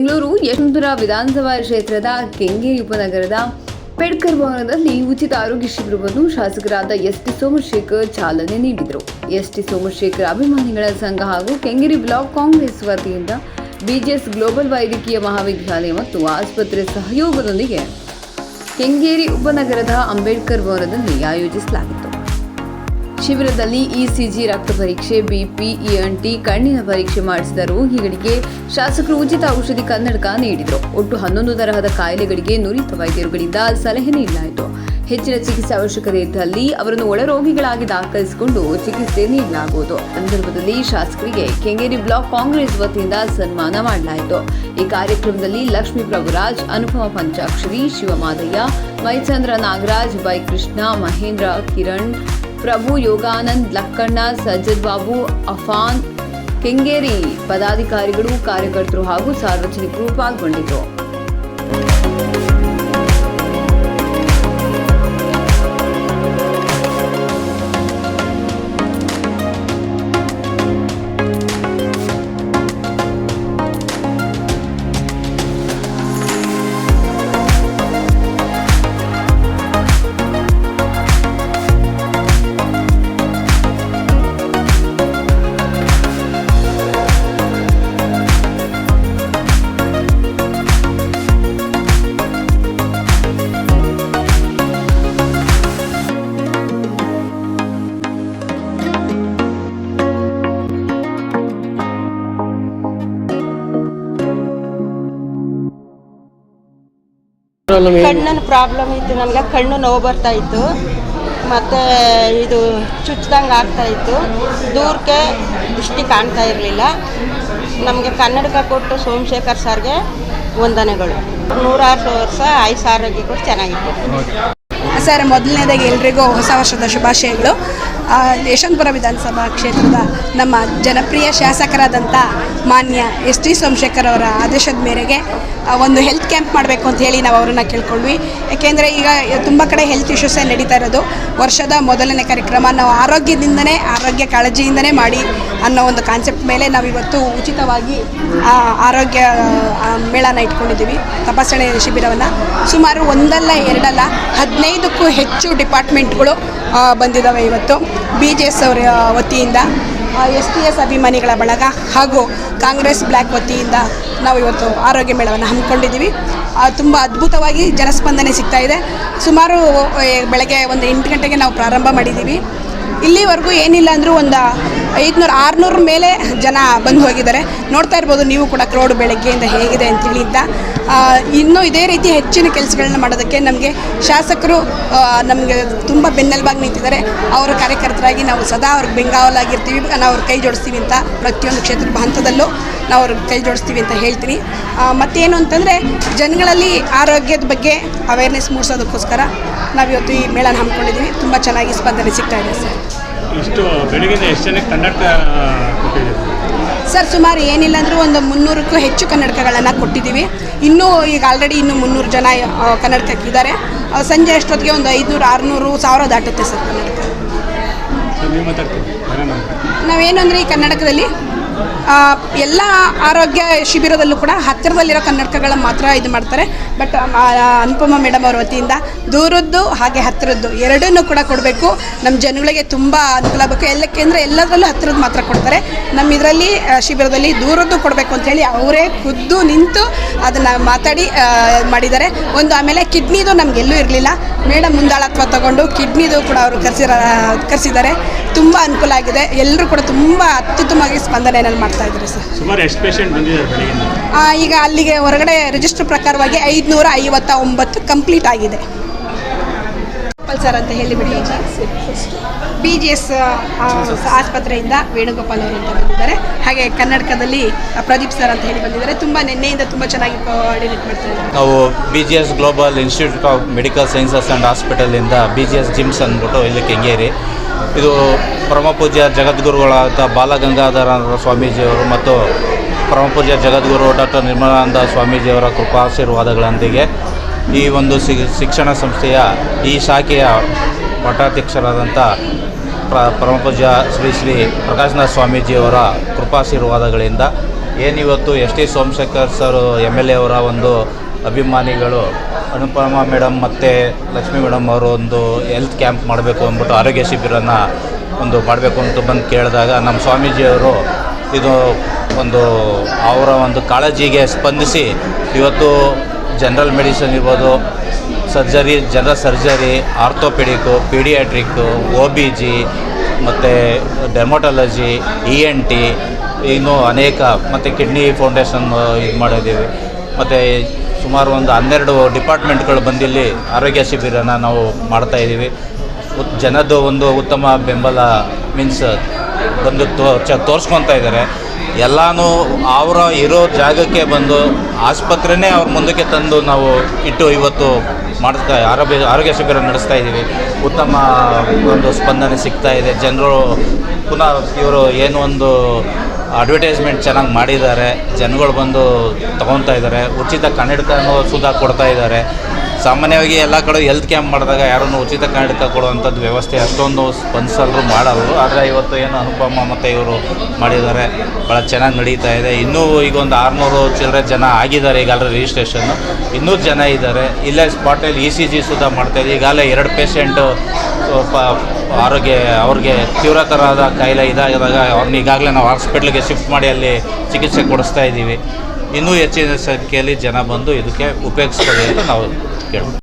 ಬೆಂಗಳೂರು ಯಶವಂತಪುರ ವಿಧಾನಸಭಾ ಕ್ಷೇತ್ರದ ಕೆಂಗೇರಿ ಉಪನಗರದ ಅಂಬೇಡ್ಕರ್ ಭವನದಲ್ಲಿ ಉಚಿತ ಆರೋಗ್ಯ ಶಿಬಿರವನ್ನು ಶಾಸಕರಾದ ಎಸ್.ಟಿ. ಸೋಮಶೇಖರ್ ಚಾಲನೆ ನೀಡಿದರು. ಎಸ್.ಟಿ. ಸೋಮಶೇಖರ್ ಅಭಿಮಾನಿಗಳ ಸಂಘ ಹಾಗೂ ಕೆಂಗೇರಿ ಬ್ಲಾಕ್ ಕಾಂಗ್ರೆಸ್ ವತಿಯಿಂದ ಬಿಜಿಎಸ್ ಗ್ಲೋಬಲ್ ವೈದ್ಯಕೀಯ ಮಹಾವಿದ್ಯಾಲಯ ಮತ್ತು ಆಸ್ಪತ್ರೆ ಸಹಯೋಗದೊಂದಿಗೆ ಕೆಂಗೇರಿ ಉಪನಗರದ ಅಂಬೇಡ್ಕರ್ ಭವನದಲ್ಲಿ ಆಯೋಜಿಸಲಾಗಿತ್ತು. ಶಿಬಿರದಲ್ಲಿ ಇಸಿಜಿ, ರಕ್ತ ಪರೀಕ್ಷೆ, ಬಿಪಿ, ಇಎನ್ಟಿ, ಕಣ್ಣಿನ ಪರೀಕ್ಷೆ ಮಾಡಿಸಿದ ರೋಗಿಗಳಿಗೆ ಶಾಸಕರು ಉಚಿತ ಔಷಧಿ ಕನ್ನಡಕ ನೀಡಿದರು. ಒಟ್ಟು 11 ತರಹದ ಕಾಯಿಲೆಗಳಿಗೆ ನುರಿತ ವೈದ್ಯರುಗಳಿಂದ ಸಲಹೆ ನೀಡಲಾಯಿತು. ಹೆಚ್ಚಿನ ಚಿಕಿತ್ಸೆ ಅವಶ್ಯಕತೆ ಇದ್ದಲ್ಲಿ ಅವರನ್ನು ಒಳರೋಗಿಗಳಾಗಿ ದಾಖಲಿಸಿಕೊಂಡು ಚಿಕಿತ್ಸೆ ನೀಡಲಾಗುವುದು. ಸಂದರ್ಭದಲ್ಲಿ ಶಾಸಕರಿಗೆ ಕೆಂಗೇರಿ ಬ್ಲಾಕ್ ಕಾಂಗ್ರೆಸ್ ವತಿಯಿಂದ ಸನ್ಮಾನ ಮಾಡಲಾಯಿತು. ಈ ಕಾರ್ಯಕ್ರಮದಲ್ಲಿ ಲಕ್ಷ್ಮೀ ಪ್ರಭುರಾಜ್, ಅನುಪಮ ಪಂಚಾಕ್ಷರಿ, ಶಿವಮಾದಯ್ಯ, ಮೈಚಂದ್ರ ನಾಗರಾಜ್, ಕೃಷ್ಣ, ಮಹೇಂದ್ರ, ಕಿರಣ್, ಪ್ರಭು, ಯೋಗಾನಂದ್, ಲಕ್ಕಣ್ಣ, ಸಜ್ಜದ್ ಬಾಬು, ಅಫಾನ್, ಕೆಂಗೇರಿ ಪದಾಧಿಕಾರಿಗಳು, ಕಾರ್ಯಕರ್ತರು ಹಾಗೂ ಸಾರ್ವಜನಿಕರು ಪಾಲ್ಗೊಂಡಿದ್ದರು. ಕಣ್ಣಿನ ಪ್ರಾಬ್ಲಮ್ ಇತ್ತು. ನನಗೆ ಕಣ್ಣು ನೋವು ಬರ್ತಾ ಇತ್ತು, ಮತ್ತು ಇದು ಚುಚ್ಚಿದಂಗೆ ಆಗ್ತಾ ಇತ್ತು. ದೂರಕ್ಕೆ ದೃಷ್ಟಿ ಕಾಣ್ತಾ ಇರಲಿಲ್ಲ. ನಮಗೆ ಕನ್ನಡಕ ಕೊಟ್ಟು ಸೋಮಶೇಖರ್ ಸರ್ಗೆ ವಂದನೆಗಳು. 106 ವರ್ಷ ಆಯುಷ್ ಆರೋಗ್ಯ ಕೊಟ್ಟು ಚೆನ್ನಾಗಿತ್ತು ಸರ್. ಮೊದಲನೇದಾಗಿ ಎಲ್ರಿಗೂ ಹೊಸ ವರ್ಷದ ಶುಭಾಶಯಗಳು. ಯಶವಂತಪುರ ವಿಧಾನಸಭಾ ಕ್ಷೇತ್ರದ ನಮ್ಮ ಜನಪ್ರಿಯ ಶಾಸಕರಾದಂಥ ಮಾನ್ಯ ಎಸ್.ಟಿ. ಸೋಮಶೇಖರ್ ಅವರ ಆದೇಶದ ಮೇರೆಗೆ ಒಂದು ಹೆಲ್ತ್ ಕ್ಯಾಂಪ್ ಮಾಡಬೇಕು ಅಂತ ಹೇಳಿ ನಾವು ಅವರನ್ನು ಕೇಳ್ಕೊಂಡ್ವಿ. ಯಾಕೆಂದರೆ ಈಗ ತುಂಬ ಕಡೆ ಹೆಲ್ತ್ ಇಶ್ಯೂಸೇ ನಡೀತಾ ಇರೋದು. ವರ್ಷದ ಮೊದಲನೇ ಕಾರ್ಯಕ್ರಮ ನಾವು ಆರೋಗ್ಯ ಕಾಳಜಿಯಿಂದನೇ ಮಾಡಿ ಅನ್ನೋ ಒಂದು ಕಾನ್ಸೆಪ್ಟ್ ಮೇಲೆ ನಾವು ಇವತ್ತು ಉಚಿತವಾಗಿ ಆರೋಗ್ಯ ಮೇಳನ ಇಟ್ಕೊಂಡಿದ್ದೀವಿ, ತಪಾಸಣೆ ಶಿಬಿರವನ್ನು. ಸುಮಾರು ಒಂದಲ್ಲ ಎರಡಲ್ಲ 15ಕ್ಕೂ ಹೆಚ್ಚು ಡಿಪಾರ್ಟ್ಮೆಂಟ್ಗಳು ಬಂದಿದ್ದಾವೆ ಇವತ್ತು. ಬಿಜಿಎಸ್ ಅವರ ವತಿಯಿಂದ, STS ಅಭಿಮಾನಿಗಳ ಬಳಗ ಹಾಗೂ ಕಾಂಗ್ರೆಸ್ ಬ್ಲ್ಯಾಕ್ ವತಿಯಿಂದ ನಾವು ಇವತ್ತು ಆರೋಗ್ಯ ಮೇಳವನ್ನು ಹಮ್ಮಿಕೊಂಡಿದ್ದೀವಿ. ತುಂಬ ಅದ್ಭುತವಾಗಿ ಜನಸ್ಪಂದನೆ ಸಿಗ್ತಾ ಇದೆ. ಸುಮಾರು ಬೆಳಗ್ಗೆ ಒಂದು 8 ಗಂಟೆಗೆ ನಾವು ಪ್ರಾರಂಭ ಮಾಡಿದ್ದೀವಿ. ಇಲ್ಲಿವರೆಗೂ ಏನಿಲ್ಲ ಅಂದರೂ ಒಂದು 500-600 ಮೇಲೆ ಜನ ಬಂದು ಹೋಗಿದ್ದಾರೆ. ನೋಡ್ತಾ ಇರ್ಬೋದು ನೀವು ಕೂಡ ಕ್ರೌಡ್ ಬೆಳಗ್ಗೆಯಿಂದ ಹೇಗಿದೆ ಅಂತೇಳಿ. ಇನ್ನೂ ಇದೇ ರೀತಿ ಹೆಚ್ಚಿನ ಕೆಲಸಗಳನ್ನ ಮಾಡೋದಕ್ಕೆ ನಮಗೆ ಶಾಸಕರು ನಮಗೆ ತುಂಬ ಬೆನ್ನೆಲುಬಾಗಿ ನಿಂತಿದ್ದಾರೆ. ಅವರ ಕಾರ್ಯಕರ್ತರಾಗಿ ನಾವು ಸದಾ ಅವ್ರಿಗೆ ಬೆಂಗಾವಲಾಗಿರ್ತೀವಿ. ನಾವು ಅವ್ರ ಕೈ ಜೋಡಿಸ್ತೀವಿ ಅಂತ ಪ್ರತಿಯೊಂದು ಕ್ಷೇತ್ರದ ಹಂತದಲ್ಲೂ ನಾವು ಅವ್ರಿಗೆ ಕೈ ಜೋಡಿಸ್ತೀವಿ ಅಂತ ಹೇಳ್ತೀನಿ. ಮತ್ತೇನು ಅಂತಂದರೆ ಜನಗಳಲ್ಲಿ ಆರೋಗ್ಯದ ಬಗ್ಗೆ ಅವೇರ್ನೆಸ್ ಮೂಡಿಸೋದಕ್ಕೋಸ್ಕರ ನಾವಿವತ್ತು ಈ ಮೇಳನ ಹಮ್ಮಿಕೊಂಡಿದ್ದೀವಿ. ತುಂಬ ಚೆನ್ನಾಗಿ ಸ್ಪಂದನೆ ಸಿಗ್ತಾ ಇದೆ ಸರ್. ಇಷ್ಟು ಬೆಳಗಿನ ಎಷ್ಟು ಜನಕ್ಕೆ ಕನ್ನಡಕ ಕೊಟ್ಟಿದ್ದೀವಿ ಸರ್? ಸುಮಾರು ಏನಿಲ್ಲ ಅಂದರೂ ಒಂದು 300ಕ್ಕೂ ಹೆಚ್ಚು ಕನ್ನಡಕಗಳನ್ನು ಕೊಟ್ಟಿದ್ದೀವಿ. ಈಗ ಆಲ್ರೆಡಿ 300 ಜನ ಕನ್ನಡಕಕ್ಕಿದ್ದಾರೆ. ಸಂಜೆ ಅಷ್ಟೊತ್ತಿಗೆ ಒಂದು 500-600 1000 ದಾಟುತ್ತೆ ಸರ್ ಕನ್ನಡಕ. ನಾವೇನು ಅಂದರೆ ಈ ಕನ್ನಡಕದಲ್ಲಿ ಎಲ್ಲ ಆರೋಗ್ಯ ಶಿಬಿರದಲ್ಲೂ ಕೂಡ ಹತ್ತಿರದಲ್ಲಿರೋ ಕನ್ನಡಕಗಳನ್ನ ಮಾತ್ರ ಇದು ಮಾಡ್ತಾರೆ. ಬಟ್ ಅನುಪಮ ಮೇಡಮ್ ಅವ್ರ ವತಿಯಿಂದ ದೂರದ್ದು ಹಾಗೆ ಹತ್ತಿರದ್ದು ಎರಡನ್ನೂ ಕೂಡ ಕೊಡಬೇಕು. ನಮ್ಮ ಜನಗಳಿಗೆ ತುಂಬ ಅನುಕೂಲ ಆಗಬೇಕು. ಎಲ್ಲಕ್ಕೆಂದರೆ ಎಲ್ಲದರಲ್ಲೂ ಹತ್ತಿರದ್ದು ಮಾತ್ರ ಕೊಡ್ತಾರೆ. ನಮ್ಮ ಇದರಲ್ಲಿ ಶಿಬಿರದಲ್ಲಿ ದೂರದ್ದು ಕೊಡಬೇಕು ಅಂಥೇಳಿ ಅವರೇ ಖುದ್ದು ನಿಂತು ಅದನ್ನು ಮಾತಾಡಿ ಮಾಡಿದ್ದಾರೆ. ಆಮೇಲೆ ಕಿಡ್ನಿದು ನಮಗೆಲ್ಲೂ ಇರಲಿಲ್ಲ. ಮೇಡಮ್ ಮುಂದಾಳತ್ವ ತಗೊಂಡು ಕಿಡ್ನಿದು ಕೂಡ ಅವರು ಕರೆಸಿದ್ದಾರೆ. ತುಂಬ ಅನುಕೂಲ ಆಗಿದೆ. ಎಲ್ಲರೂ ಕೂಡ ತುಂಬ ಅತ್ಯುತ್ತಮವಾಗಿ ಸ್ಪಂದನೆಯನ್ನು ಮಾಡ್ತಾ ಇದ್ದಾರೆ ಸರ್. ಸುಮಾರು ಎಷ್ಟು ಪೇಷಂಟ್ ಬಂದಿದ್ದಾರೆ? ಈಗ ಅಲ್ಲಿಗೆ ಹೊರಗಡೆ ರಿಜಿಸ್ಟರ್ ಪ್ರಕಾರವಾಗಿ 559 ಕಂಪ್ಲೀಟ್ ಆಗಿದೆ ಸರ್ ಅಂತ ಹೇಳಿಬಿಡಿ. ಬಿಜಿಎಸ್ ಆಸ್ಪತ್ರೆಯಿಂದ ವೇಣುಗೋಪಾಲ್ ಅವರು ಅಂತ ಬಂದಿದ್ದಾರೆ. ಹಾಗೆ ಕನ್ನಡಕದಲ್ಲಿ ಪ್ರದೀಪ್ ಸರ್ ಅಂತ ಹೇಳಿ ಬಂದಿದ್ದಾರೆ. ತುಂಬ ನಿನ್ನೆಯಿಂದ ತುಂಬ ಚೆನ್ನಾಗಿ ಕೋಆರ್ಡಿನೇಟ್ ಮಾಡ್ತಾ ಇದ್ದಾರೆ. ನಾವು BGS global institute of medical sciences and ಹಾಸ್ಪಿಟಲಿಂದ ಬಿಜಿಎಸ್ ಜಿಮ್ಸ್ ಅಂದ್ಬಿಟ್ಟು ಇಲ್ಲಿ ಕೆಂಗೇರಿ, ಇದು ಪರಮಪೂಜ್ಯ ಜಗದ್ಗುರುಗಳಾದ ಬಾಲಗಂಗಾಧರ ಸ್ವಾಮೀಜಿಯವರು ಮತ್ತು ಪರಮಪೂಜ್ಯ ಜಗದ್ಗುರು ಡಾಕ್ಟರ್ ನಿರ್ಮಲಾನಂದ ಸ್ವಾಮೀಜಿಯವರ ಕೃಪಾಶೀರ್ವಾದಗಳೊಂದಿಗೆ ಈ ಒಂದು ಶಿಕ್ಷಣ ಸಂಸ್ಥೆಯ ಈ ಶಾಖೆಯ ಮಠಾಧ್ಯಕ್ಷರಾದಂಥ ಪರಮಪೂಜ್ಯ ಶ್ರೀ ಪ್ರಕಾಶನಾಥ ಸ್ವಾಮೀಜಿಯವರ ಕೃಪಾಶೀರ್ವಾದಗಳಿಂದ ಏನಿವತ್ತು S T Somashekhar sir MLA ಅವರ ಒಂದು ಅಭಿಮಾನಿಗಳು ಅನುಪಮ ಮೇಡಮ್ ಮತ್ತು ಲಕ್ಷ್ಮೀ ಮೇಡಮ್ ಅವರು ಒಂದು ಹೆಲ್ತ್ ಕ್ಯಾಂಪ್ ಮಾಡಬೇಕು ಅಂದ್ಬಿಟ್ಟು ಆರೋಗ್ಯ ಶಿಬಿರನ ಒಂದು ಮಾಡಬೇಕು ಅಂತ ಬಂದು ಕೇಳಿದಾಗ ನಮ್ಮ ಸ್ವಾಮೀಜಿಯವರು ಇದು ಒಂದು ಅವರ ಒಂದು ಕಾಳಜಿಗೆ ಸ್ಪಂದಿಸಿ ಇವತ್ತು ಜನರಲ್ ಮೆಡಿಸಿನ್ ಇರ್ಬೋದು, ಜನರಲ್ ಸರ್ಜರಿ, ಆರ್ಥೋಪೆಡಿಕ್ಕು, ಪೀಡಿಯಾಟ್ರಿಕ್ಕು, OBG ಮತ್ತು ಡೆರ್ಮಟಾಲಜಿ, ENT ಇನ್ನೂ ಅನೇಕ ಮತ್ತು ಕಿಡ್ನಿ ಫೌಂಡೇಶನ್ ಇದು ಮಾಡಿದ್ದೀವಿ. ಮತ್ತು ಸುಮಾರು ಒಂದು 12 ಡಿಪಾರ್ಟ್ಮೆಂಟ್ಗಳು ಬಂದಿಲ್ಲಿ ಆರೋಗ್ಯ ಶಿಬಿರನ ನಾವು ಮಾಡ್ತಾಯಿದ್ದೀವಿ. ಜನದ್ದು ಒಂದು ಉತ್ತಮ ಬೆಂಬಲ ಮೀನ್ಸ್ ಬಂದು ತೋರಿಸ್ಕೊತಾ ಇದ್ದಾರೆ. ಎಲ್ಲನೂ ಅವರ ಇರೋ ಜಾಗಕ್ಕೆ ಬಂದು ಆಸ್ಪತ್ರೆನೇ ಅವ್ರ ಮುಂದಕ್ಕೆ ತಂದು ನಾವು ಇಟ್ಟು ಇವತ್ತು ಆರೋಗ್ಯ ಶಿಬಿರ ನಡೆಸ್ತಾ ಇದ್ದೀವಿ. ಉತ್ತಮ ಒಂದು ಸ್ಪಂದನೆ ಸಿಗ್ತಾ ಇದೆ. ಜನರು ಪುನಃ ಇವರು ಏನು ಒಂದು ಅಡ್ವರ್ಟೈಸ್ಮೆಂಟ್ ಚೆನ್ನಾಗಿ ಮಾಡಿದ್ದಾರೆ, ಜನಗಳು ಬಂದು ತೊಗೊತಾ ಇದ್ದಾರೆ. ಉಚಿತ ಕನ್ನಡಕನೂ ಸುಧಾ ಕೊಡ್ತಾ ಇದ್ದಾರೆ. ಸಾಮಾನ್ಯವಾಗಿ ಎಲ್ಲ ಕಡೆ ಹೆಲ್ತ್ ಕ್ಯಾಂಪ್ ಮಾಡಿದಾಗ ಯಾರನ್ನು ಉಚಿತ ಕನ್ನಡಕ ಕೊಡುವಂಥದ್ದು ವ್ಯವಸ್ಥೆ ಅಷ್ಟೊಂದು ಸ್ಪಂದಿಸಲ್ರು ಮಾಡಲ್ಲ. ಆದರೆ ಇವತ್ತು ಏನು ಅನುಪಮ ಮತ್ತು ಇವರು ಮಾಡಿದ್ದಾರೆ, ಭಾಳ ಚೆನ್ನಾಗಿ ನಡೀತಾ ಇದೆ. ಇನ್ನೂ ಈಗ ಒಂದು 600 ಚಿಲ್ಲರೆ ಜನ ಆಗಿದ್ದಾರೆ ಈಗಾಗಲೇ ರಿಜಿಸ್ಟ್ರೇಷನ್ನು. 200 ಜನ ಇದ್ದಾರೆ. ಇಲ್ಲೇ ಸ್ಪಾಟಲ್ಲಿ ECG ಸುಧಾ ಮಾಡ್ತಾಯಿದೆ. ಈಗಾಗಲೇ 2 ಪೇಷೆಂಟು ಅವ್ರಿಗೆ ತೀವ್ರತರವಾದ ಕಾಯಿಲೆ ಇದಾಗಿದಾಗ ಅವ್ರನ್ನ ಈಗಾಗಲೇ ನಾವು ಹಾಸ್ಪಿಟ್ಲಿಗೆ ಶಿಫ್ಟ್ ಮಾಡಿ ಅಲ್ಲಿ ಚಿಕಿತ್ಸೆ ಕೊಡಿಸ್ತಾ ಇದ್ದೀವಿ. ಇನ್ನೂ ಹೆಚ್ಚಿನ ಸಂಖ್ಯೆಯಲ್ಲಿ ಜನ ಬಂದು ಇದಕ್ಕೆ ಉಪಯೋಗಿಸ್ಕೊಳ್ಳಿ ಅಂತ ನಾವು ಕೇಳ್ತೀವಿ.